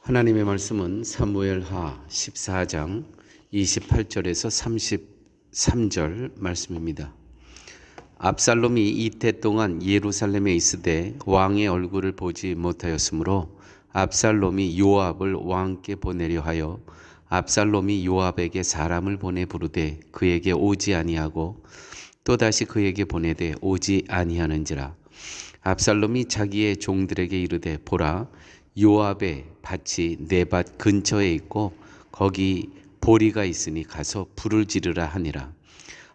하나님의 말씀은 사무엘하 14장 28절에서 33절 말씀입니다. 압살롬이 이태 동안 예루살렘에 있으되 왕의 얼굴을 보지 못하였으므로 압살롬이 요압을 왕께 보내려 하여 압살롬이 요압에게 사람을 보내 부르되 그에게 오지 아니하고 또다시 그에게 보내되 오지 아니하는지라. 압살롬이 자기의 종들에게 이르되 보라, 요압의 밭이 내 밭 근처에 있고 거기 보리가 있으니 가서 불을 지르라 하니라.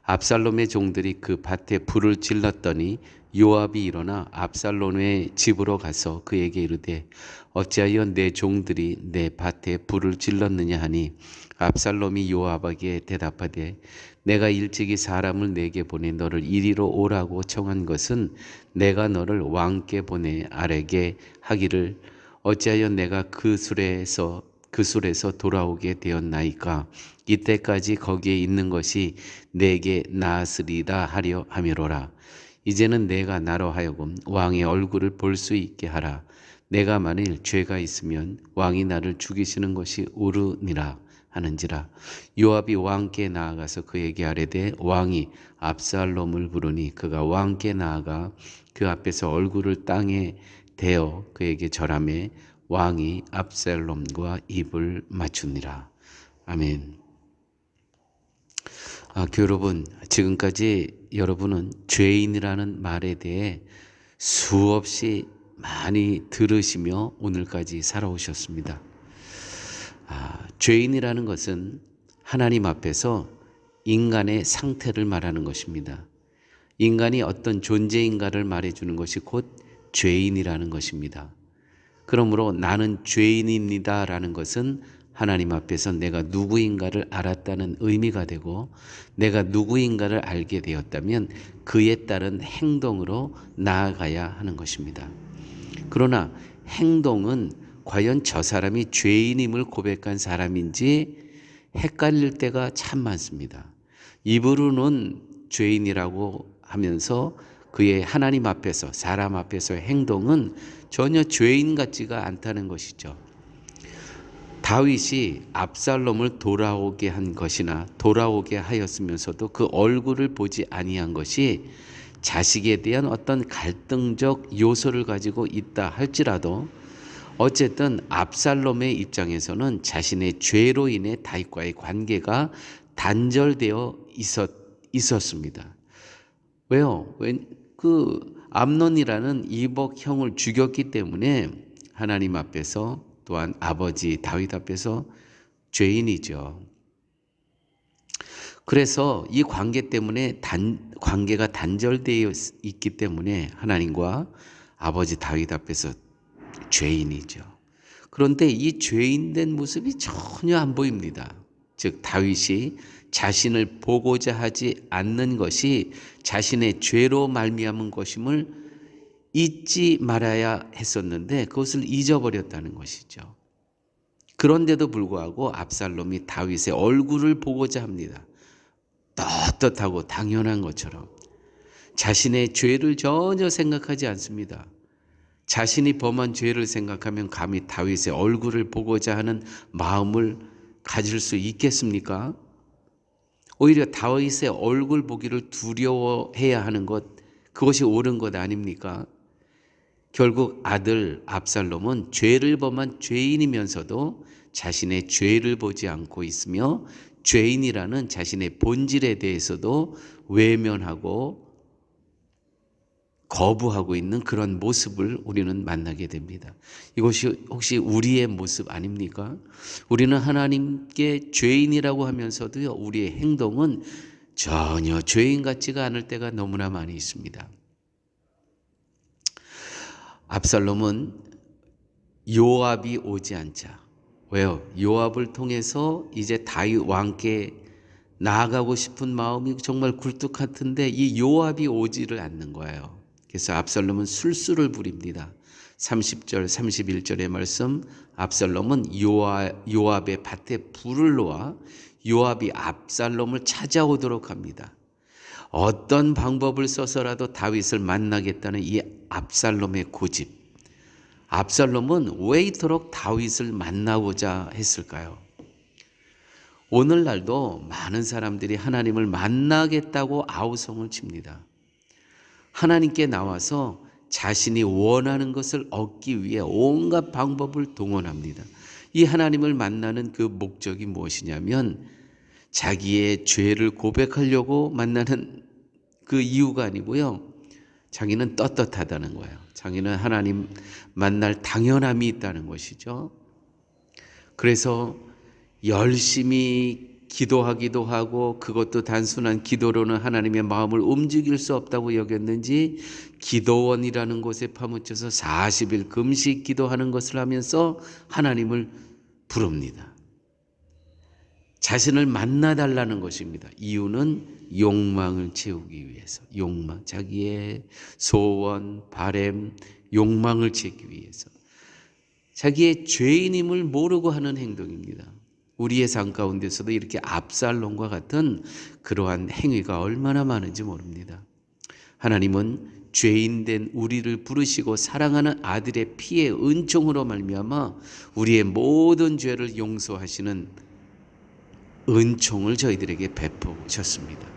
압살롬의 종들이 그 밭에 불을 질렀더니 요압이 일어나 압살롬의 집으로 가서 그에게 이르되 어찌하여 내 종들이 내 밭에 불을 질렀느냐 하니 압살롬이 요압에게 대답하되 내가 일찍이 사람을 내게 보내 너를 이리로 오라고 청한 것은 내가 너를 왕께 보내 아뢰게 하기를 어찌하여 내가 그 술에서 돌아오게 되었나이까. 이때까지 거기에 있는 것이 내게 나으리라 하려 함이로라. 이제는 내가 나로 하여금 왕의 얼굴을 볼 수 있게 하라. 내가 만일 죄가 있으면 왕이 나를 죽이시는 것이 옳으니라 하는지라. 요압이 왕께 나아가서 그에게 아뢰되 왕이 압살롬을 부르니 그가 왕께 나아가 그 앞에서 얼굴을 땅에 대어 그에게 절하매 왕이 압살롬과 입을 맞추니라. 아멘. 여러분, 지금까지 여러분은 죄인이라는 말에 대해 수없이 많이 들으시며 오늘까지 살아오셨습니다. 죄인이라는 것은 하나님 앞에서 인간의 상태를 말하는 것입니다. 인간이 어떤 존재인가를 말해주는 것이 곧 죄인이라는 것입니다. 그러므로 나는 죄인입니다라는 것은 하나님 앞에서 내가 누구인가를 알았다는 의미가 되고 내가 누구인가를 알게 되었다면 그에 따른 행동으로 나아가야 하는 것입니다. 그러나 행동은 과연 저 사람이 죄인임을 고백한 사람인지 헷갈릴 때가 참 많습니다. 입으로는 죄인이라고 하면서 그의 하나님 앞에서 사람 앞에서의 행동은 전혀 죄인 같지가 않다는 것이죠. 다윗이 압살롬을 돌아오게 한 것이나 돌아오게 하였으면서도 그 얼굴을 보지 아니한 것이 자식에 대한 어떤 갈등적 요소를 가지고 있다 할지라도 어쨌든 압살롬의 입장에서는 자신의 죄로 인해 다윗과의 관계가 단절되어 있었습니다. 왜요? 암논이라는 이복형을 죽였기 때문에 하나님 앞에서 또한 아버지 다윗 앞에서 죄인이죠. 그래서 이 관계 때문에 관계가 단절되어 있기 때문에 하나님과 아버지 다윗 앞에서 죄인이죠. 그런데 이 죄인된 모습이 전혀 안 보입니다. 즉 다윗이 자신을 보고자 하지 않는 것이 자신의 죄로 말미암은 것임을 잊지 말아야 했었는데 그것을 잊어버렸다는 것이죠. 그런데도 불구하고 압살롬이 다윗의 얼굴을 보고자 합니다. 떳떳하고 당연한 것처럼 자신의 죄를 전혀 생각하지 않습니다. 자신이 범한 죄를 생각하면 감히 다윗의 얼굴을 보고자 하는 마음을 가질 수 있겠습니까? 오히려 다윗의 얼굴 보기를 두려워해야 하는 것, 그것이 옳은 것 아닙니까? 결국 아들 압살롬은 죄를 범한 죄인이면서도 자신의 죄를 보지 않고 있으며 죄인이라는 자신의 본질에 대해서도 외면하고 거부하고 있는 그런 모습을 우리는 만나게 됩니다. 이것이 혹시 우리의 모습 아닙니까? 우리는 하나님께 죄인이라고 하면서도요, 우리의 행동은 전혀 죄인 같지가 않을 때가 너무나 많이 있습니다. 압살롬은 요압이 오지 않자. 왜요? 요압을 통해서 이제 다윗 왕께 나아가고 싶은 마음이 정말 굴뚝 같은데 이 요압이 오지를 않는 거예요. 그래서 압살롬은 술수를 부립니다. 30절 31절의 말씀, 압살롬은 요압의 밭에 불을 놓아 요압이 압살롬을 찾아오도록 합니다. 어떤 방법을 써서라도 다윗을 만나겠다는 이 압살롬의 고집, 압살롬은 왜 이토록 다윗을 만나고자 했을까요? 오늘날도 많은 사람들이 하나님을 만나겠다고 아우성을 칩니다. 하나님께 나와서 자신이 원하는 것을 얻기 위해 온갖 방법을 동원합니다. 이 하나님을 만나는 그 목적이 무엇이냐면 자기의 죄를 고백하려고 만나는 그 이유가 아니고요. 자기는 떳떳하다는 거예요. 자기는 하나님 만날 당연함이 있다는 것이죠. 그래서 열심히 기도하기도 하고 그것도 단순한 기도로는 하나님의 마음을 움직일 수 없다고 여겼는지 기도원이라는 곳에 파묻혀서 40일 금식 기도하는 것을 하면서 하나님을 부릅니다. 자신을 만나달라는 것입니다. 이유는 욕망을 채우기 위해서, 욕망, 자기의 소원, 바램, 욕망을 채우기 위해서, 자기의 죄인임을 모르고 하는 행동입니다. 우리의 삶 가운데서도 이렇게 압살롬과 같은 그러한 행위가 얼마나 많은지 모릅니다. 하나님은 죄인된 우리를 부르시고 사랑하는 아들의 피의 은총으로 말미암아 우리의 모든 죄를 용서하시는 은총을 저희들에게 베푸셨습니다.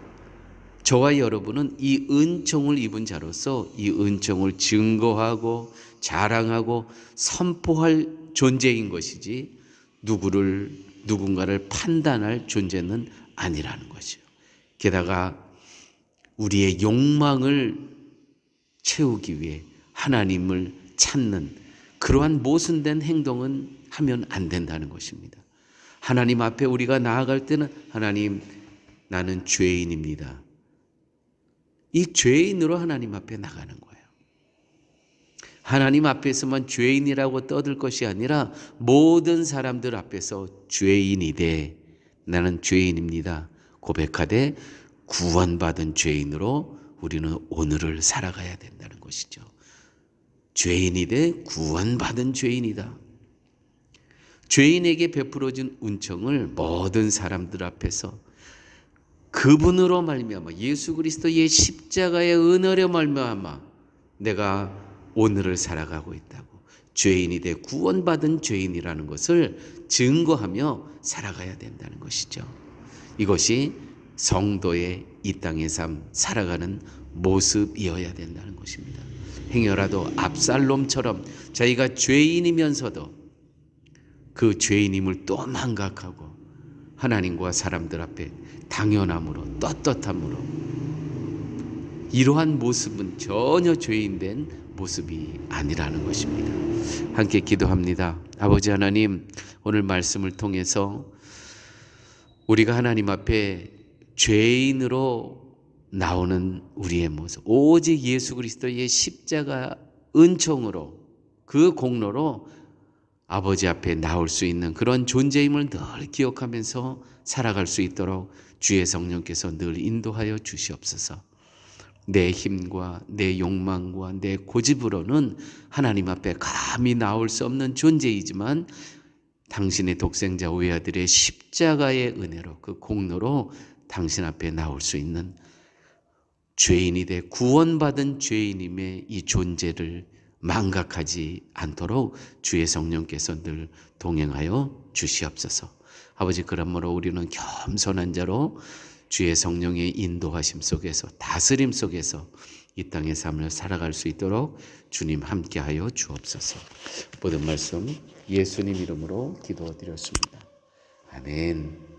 저와 여러분은 이 은총을 입은 자로서 이 은총을 증거하고 자랑하고 선포할 존재인 것이지 누군가를 판단할 존재는 아니라는 거죠. 게다가 우리의 욕망을 채우기 위해 하나님을 찾는 그러한 모순된 행동은 하면 안 된다는 것입니다. 하나님 앞에 우리가 나아갈 때는 하나님, 나는 죄인입니다. 이 죄인으로 하나님 앞에 나가는 거예요. 하나님 앞에서만 죄인이라고 떠들 것이 아니라 모든 사람들 앞에서 죄인이되 나는 죄인입니다 고백하되 구원받은 죄인으로 우리는 오늘을 살아가야 된다는 것이죠. 죄인이되 구원받은 죄인이다. 죄인에게 베풀어진 은총을 모든 사람들 앞에서 그분으로 말미암아 예수 그리스도의 십자가의 은혜로 말미암아 내가 오늘을 살아가고 있다고, 죄인이 돼 구원받은 죄인이라는 것을 증거하며 살아가야 된다는 것이죠. 이것이 성도의 이 땅의 삶 살아가는 모습이어야 된다는 것입니다. 행여라도 압살롬처럼 자기가 죄인이면서도 그 죄인임을 또 망각하고 하나님과 사람들 앞에 당연함으로 떳떳함으로 이러한 모습은 전혀 죄인된 모습이 아니라는 것입니다. 함께 기도합니다. 아버지 하나님, 오늘 말씀을 통해서 우리가 하나님 앞에 죄인으로 나오는 우리의 모습, 오직 예수 그리스도의 십자가 은총으로 그 공로로 아버지 앞에 나올 수 있는 그런 존재임을 늘 기억하면서 살아갈 수 있도록 주의 성령께서 늘 인도하여 주시옵소서. 내 힘과 내 욕망과 내 고집으로는 하나님 앞에 감히 나올 수 없는 존재이지만 당신의 독생자 외아들의 십자가의 은혜로 그 공로로 당신 앞에 나올 수 있는 죄인이 돼 구원받은 죄인임의 이 존재를 망각하지 않도록 주의 성령께서 늘 동행하여 주시옵소서. 아버지, 그러므로 우리는 겸손한 자로 주의 성령의 인도하심 속에서 다스림 속에서 이 땅의 삶을 살아갈 수 있도록 주님 함께하여 주옵소서. 모든 말씀 예수님 이름으로 기도드렸습니다. 아멘.